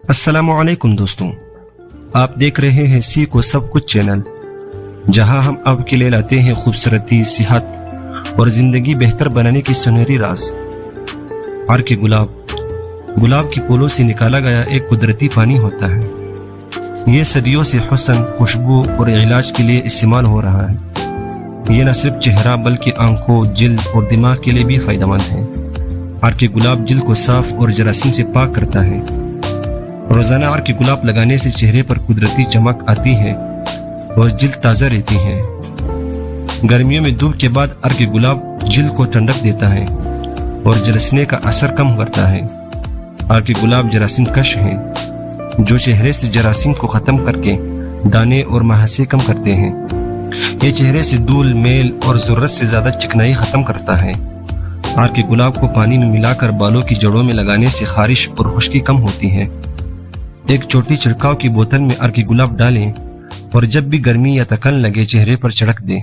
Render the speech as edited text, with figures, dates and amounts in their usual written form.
अस्सलामुअलैकुम दोस्तों, आप देख रहे हैं सीखो सब कुछ चैनल, जहां हम आपके लिए लाते हैं खूबसूरती, सेहत और जिंदगी बेहतर बनाने की सुनहरी राज। आर के गुलाब के फूलों से निकाला गया एक कुदरती पानी होता है। ये सदियों से हुस्न, खुशबू और इलाज के लिए इस्तेमाल हो रहा है। ये न सिर्फ चेहरा बल्कि आंखों, जिल्द और दिमाग के लिए भी फायदेमंद है। आर के गुलाब जिल्द को साफ और जरासीम से पाक करता है। रोजाना आर के गुलाब लगाने से चेहरे पर कुदरती चमक आती है और जिल्द ताज़ा रहती है। गर्मियों में धूप के बाद आर के गुलाब जिल्द को ठंडक देता है और झुलसने का असर कम करता है। आर के गुलाब जरासीम कश है, जो चेहरे से जरासीम को खत्म करके दाने और महासे कम करते हैं। ये चेहरे से धूल, मेल और जरूरत से ज्यादा चिकनाई खत्म करता है। आर के गुलाब को पानी में मिलाकर बालों की जड़ों में लगाने से खारिश और खुश्की कम होती है। एक छोटी छिड़काव की बोतल में आर के गुलाब डालें और जब भी गर्मी या थकान लगे चेहरे पर छिड़क दें।